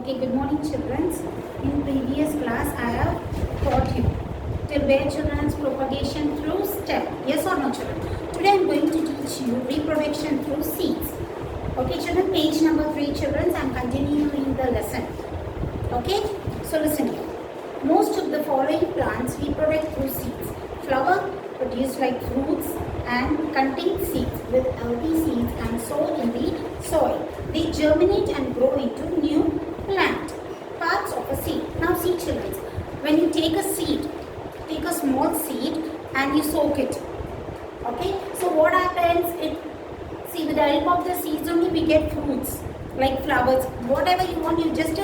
Okay, good morning children. In previous class I have taught you till where children's propagation through stem. Yes or no children? Today I am going to teach you reproduction through seeds. Okay children, page number 3 children, I am continuing the lesson. Okay, so listen here. Most of the following plants reproduce through seeds. Flower produce like fruits and contain seeds with healthy seeds and sown in the soil. They germinate and grow into new plant. Parts of a seed. Now see children, when you take a seed, take a small seed and you soak it. Okay, so what happens, see with the help of the seeds only we get fruits like flowers. Whatever you want, you just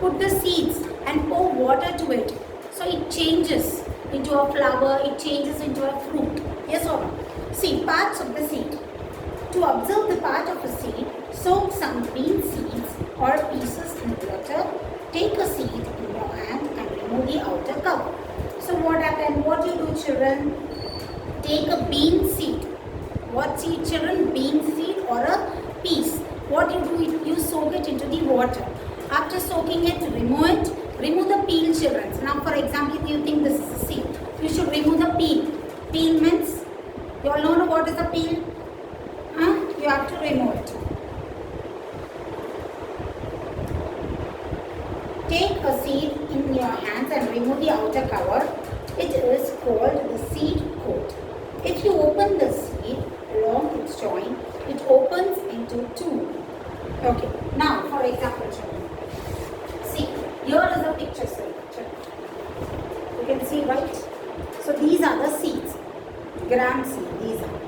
put the seeds and pour water to it. So it changes into a flower, it changes into a fruit. Yes or no? See, parts of the seed. To observe the part of a seed, soak some green seeds or pieces in water. Take a seed in your hand and remove the outer cover. So what happened? What you do children? Take a bean seed. What seed children? Bean seed or a piece. What you do? You soak it into the water. After soaking it, remove it. Remove the peel children. Now for example, if you think this is a seed, you should remove the peel. Peel means, you all know what is a peel? You have to remove it. Take a seed in your hands and remove the outer cover. It is called the seed coat. If you open the seed along its joint, it opens into two. Okay, now for example children, see, here is a picture children. You can see right? So these are the seeds, gram seed, these are.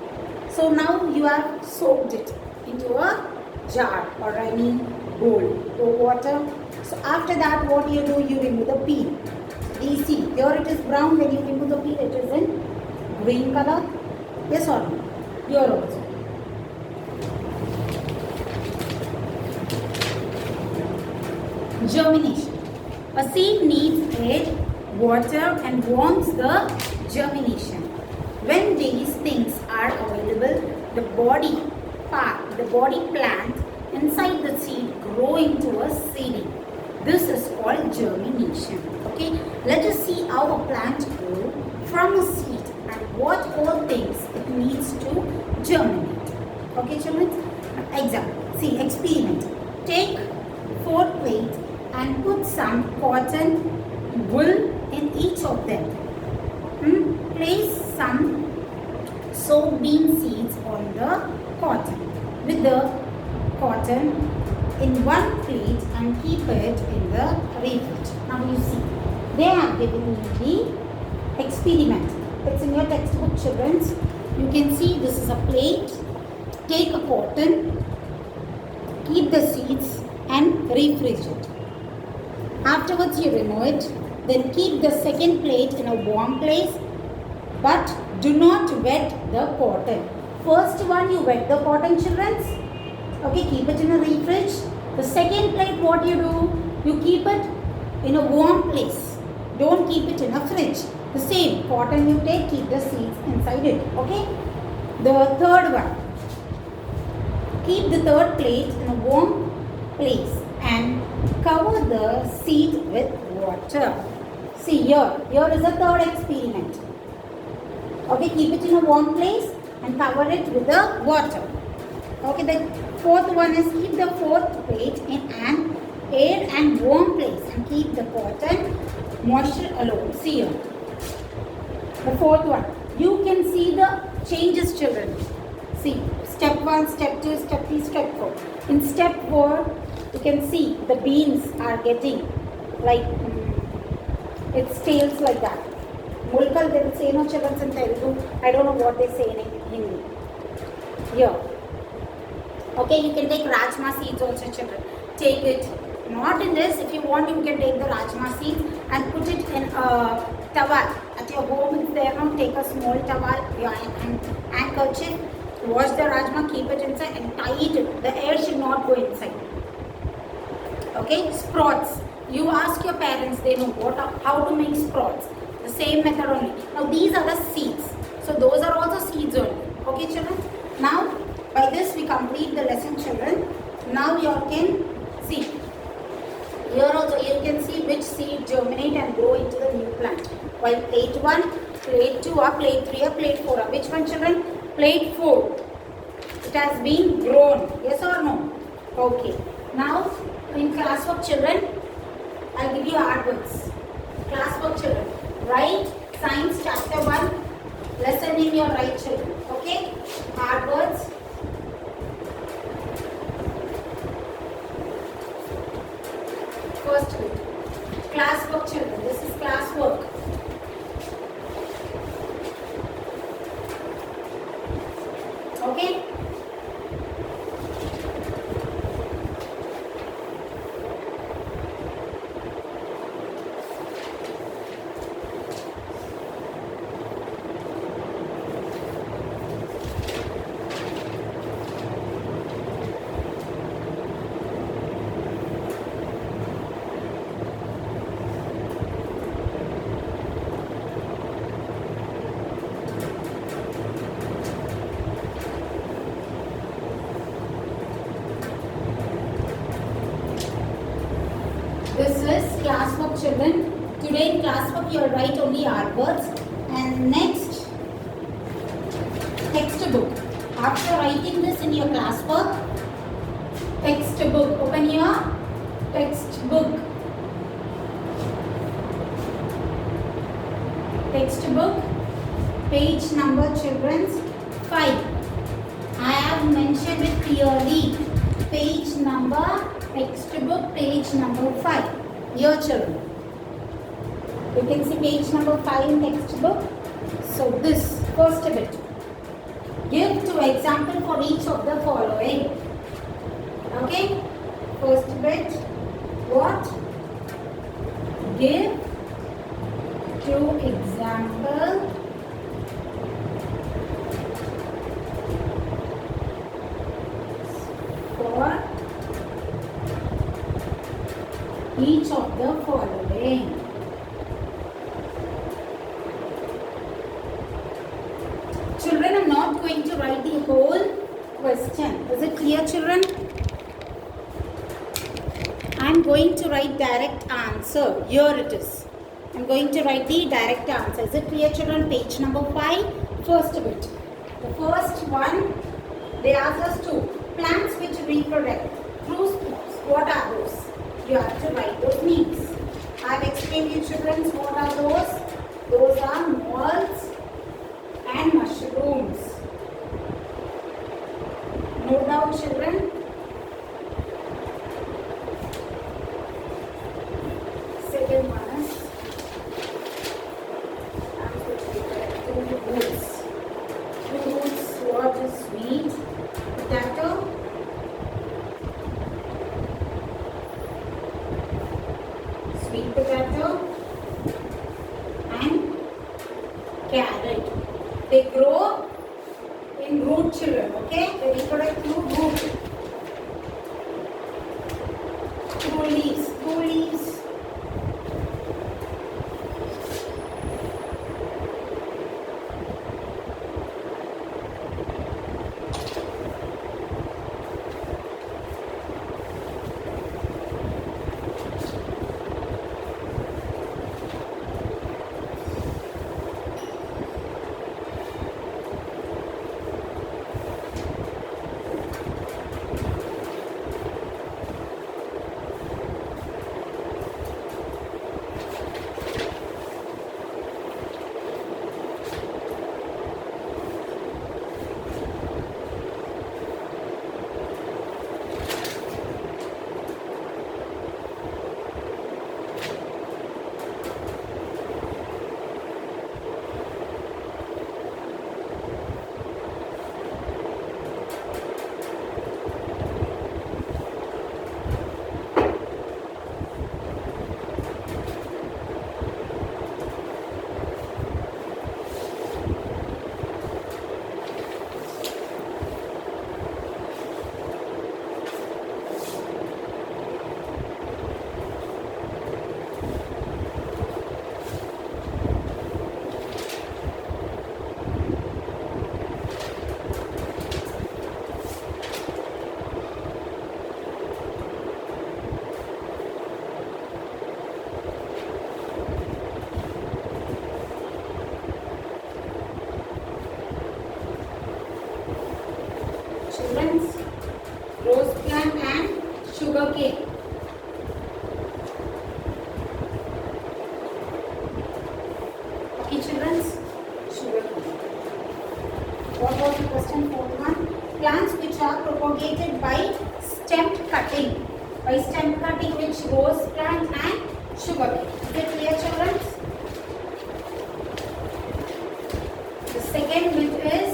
So now you have soaked it into a jar or any bowl or water. So after that what you do, you remove the peel. These see, here it is brown, when you remove the peel it is in green color. Yes or no? Here also. Germination. A seed needs air, water and wants the germination. When these things are available, the body plant inside the seed grow into a seedling. This is called germination. Okay, let us see how a plant grow from a seed and what all things it needs to germinate. Okay children, example, see, experiment. Take 4 plates and put some cotton wool in each of them. Place some soaked bean seeds on the cotton with the cotton in one plate and keep it in the refrigerator. Now you see, they have given you the experiment. It's in your textbook children. You can see this is a plate. Take a cotton, keep the seeds and refrigerate. Afterwards you remove it. Then keep the second plate in a warm place, but do not wet the cotton. First one you wet the cotton children. Okay, keep it in a refrigerator. The second plate what you do, you keep it in a warm place. Don't keep it in a fridge. The same cotton you take, keep the seeds inside it. Okay. The third one, keep the third plate in a warm place and cover the seed with water. See here is the third experiment. Okay, keep it in a warm place and cover it with the water. Okay, the fourth one is keep the fourth plate in an air and warm place and keep the cotton moisture alone. See here. The fourth one. You can see the changes children. See, step 1, step 2, step 3, step 4. In step 4, you can see the beans are getting like, its tails like that. Mulkal they will say, no children in Telugu. I don't know what they say in Hindi. Here. Okay, you can take rajma seeds also children. Take it. Not in this. If you want, you can take the rajma seeds and put it in a towel. At your home, it's there now. Take a small towel, and handkerchief. Wash the rajma, keep it inside and tie it. The air should not go inside. Okay, sprouts. You ask your parents, they know how to make sprouts. The same method only. Now these are the seeds. So those are also seeds only. Okay children. Now by this we complete the lesson children. Now you all can see. seed germinate and grow into the new plant. While plate 1, plate 2 or plate 3 or plate 4 or which one children? Plate 4. It has been grown. Yes or no? Okay. Now in classwork children, I'll give you hard words. Classwork children. Write Science chapter 1 lesson in your right children. Okay? Hard words. First bit. Classwork children. This is classwork. Okay? This is classwork children. Today in classwork you will write only hard words. And next, textbook. After writing this in your classwork, textbook. Open your textbook. Textbook. Page number children's 5. I have mentioned it clearly. Page number. Textbook page number 5. Your children. You can see page number 5 in textbook. So this first bit. Give 2 examples for each of the following. Okay. First bit. What? Give 2 examples for each of the following. Children, I'm not going to write the whole question. Is it clear, children? I'm going to write direct answer. Here it is. I'm going to write the direct answer. Is it clear, children? Page number 5, first bit. The first one, they ask us to plants which reproduce through spores. What are those? You have to write those names. I have explained you children what are those. Those are molds and mushrooms. Note down children. Second one is roots. Roots, what is sweet? Potato. Sweet potato and carrot. They grow in root children, okay? They reproduce through root. Through leaves. Through leaves. sugarcane. Okay, children, sugarcane. What was the question? Fourth one. Plants which are propagated by stem cutting. By stem cutting, which rose plant and sugarcane. Is it clear, children? The second bit is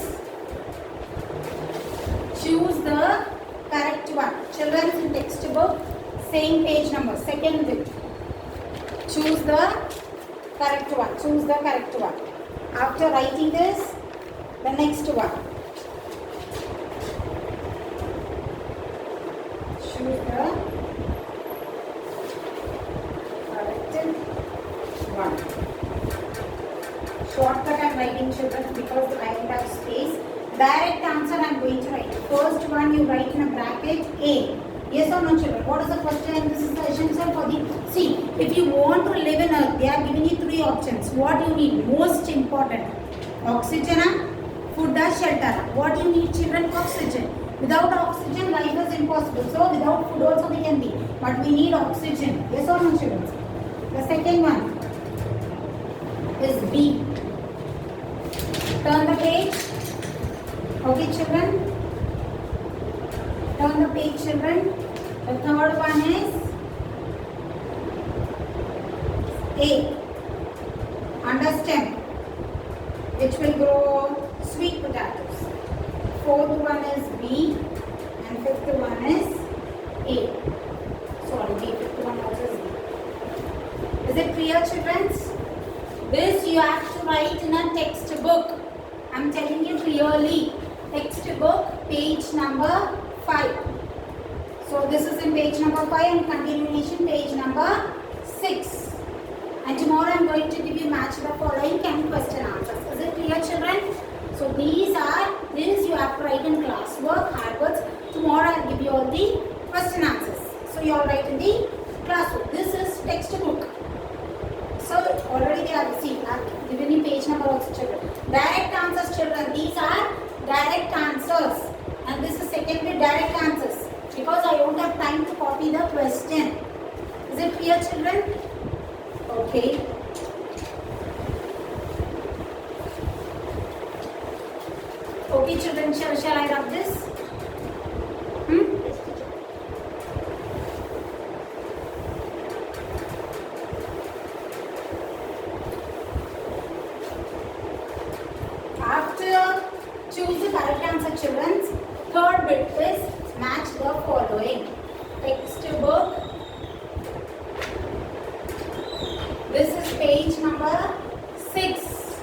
choose the correct one. Children, in textbook, same page number. Second bit. Choose the correct one. Choose the correct one. After writing this, the next one. Choose the correct one. Shortcut I am writing, children, because I don't have space. Direct answer I am going to write. First one you write in a bracket A. Yes or no, children? What is the question? This is the essential for the... See, if you want to live in Earth, they are giving you three options. What you need? Most important. Oxygen, food, shelter. What do you need, children? Oxygen. Without oxygen, life is impossible. So, without food also we can be. But we need oxygen. Yes or no, children? The second one is B. Turn the page. Okay, children? Turn the page, children. The third one is A. Under stem, which will grow sweet potatoes. Fourth one is B. And fifth one is A. Sorry, B. Fifth one also is B. Is it clear, children? This you have to write in a textbook. I am telling you clearly. Textbook, page number 5. So this is in page number 5 and continuation page number 6. And tomorrow I am going to give you match the following and question answers. Is it clear, children? So these you have to write in classwork, hard words. Tomorrow I will give you all the question answers. So you all write in the classwork. This is textbook. So already they are received. I have given you page number also, children. Direct answers, children. These are direct answers. And this is secondly direct answers. Because I don't have time to copy the question. Is it clear, children? Okay. Okay, children, shall I rub this? After choose the correct answer, children, third bit is match the following. Textbook. This is page number 6.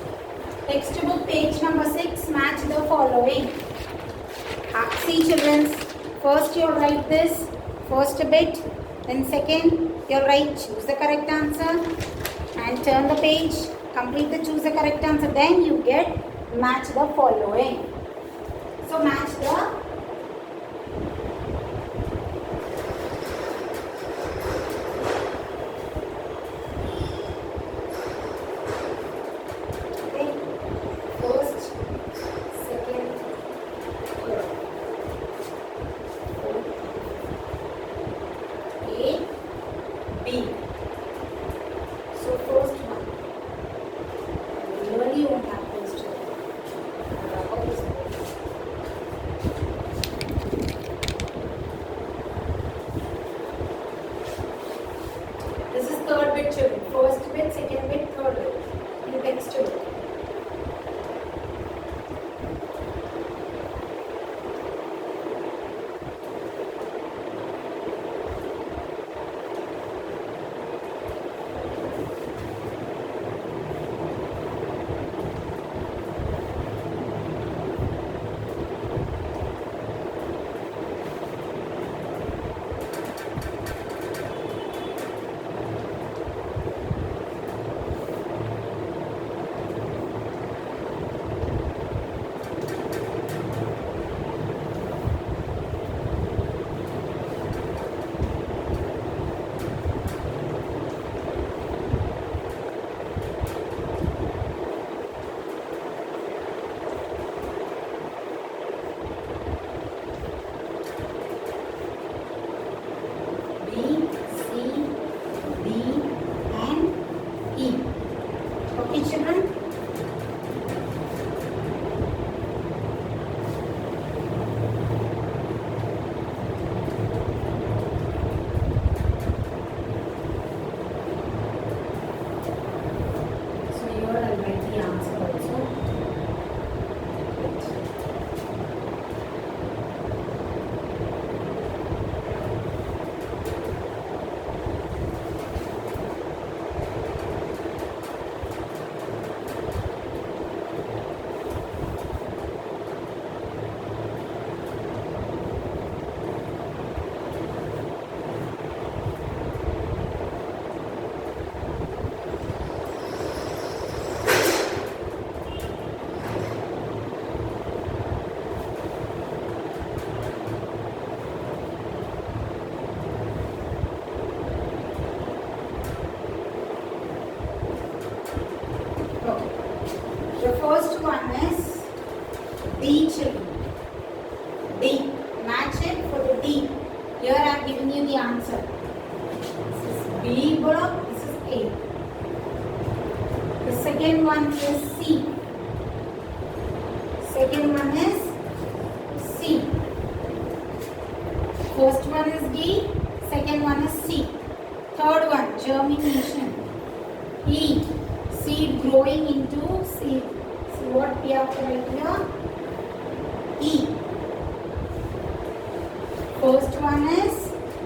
Textbook page number 6. Match the following. See, children. First you write this first bit. Then second you write choose the correct answer. And turn the page. Complete the choose the correct answer. Then you get match the following. So match the first, second, third. A, B. So first one. Really won't have those two. This is third bit, children. First bit, second bit, third bit. In textbook. bolo, this is A. The second one is C. Second one is C. First one is D. Second one is C. Third one, germination. E. Seed growing into seed. See what we have to write here? E. First one is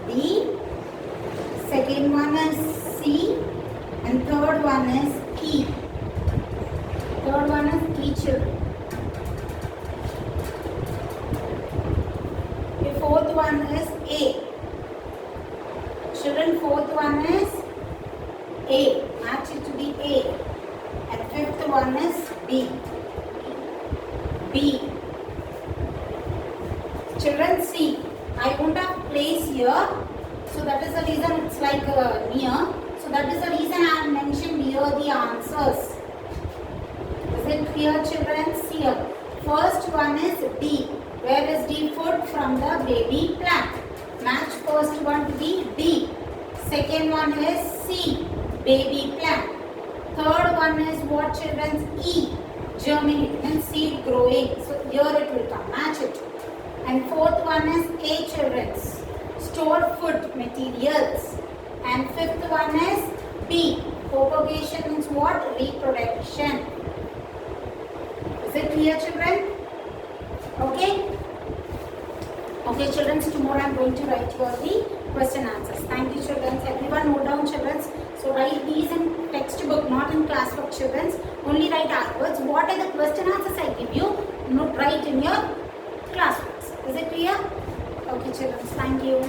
D. Second one is C. And third one is E. Third one is E, children. The fourth one is A. Children, fourth one is A. Match it to be A. And fifth one is B. B. Children, see, I won't have place here. So that is the reason it's like near. So that is the reason I have mentioned here the answers. Is it clear, children? See here. First one is D. Where is D? Food from the baby plant. Match first one to be D. Second one is C. Baby plant. Third one is what, children? E. Germinate and seed growing. So here it will come. Match it. And fourth one is A, children. Store food materials. And fifth one is B. Propagation means what? Reproduction. Is it clear, children? Okay? Okay, children, tomorrow I am going to write you all the question answers. Thank you, children. Everyone note down, children. So write these in textbook, not in classwork, children. Only write afterwards. What are the question answers I give you? Note write in your classworks. Is it clear? Okay, children. Thank you.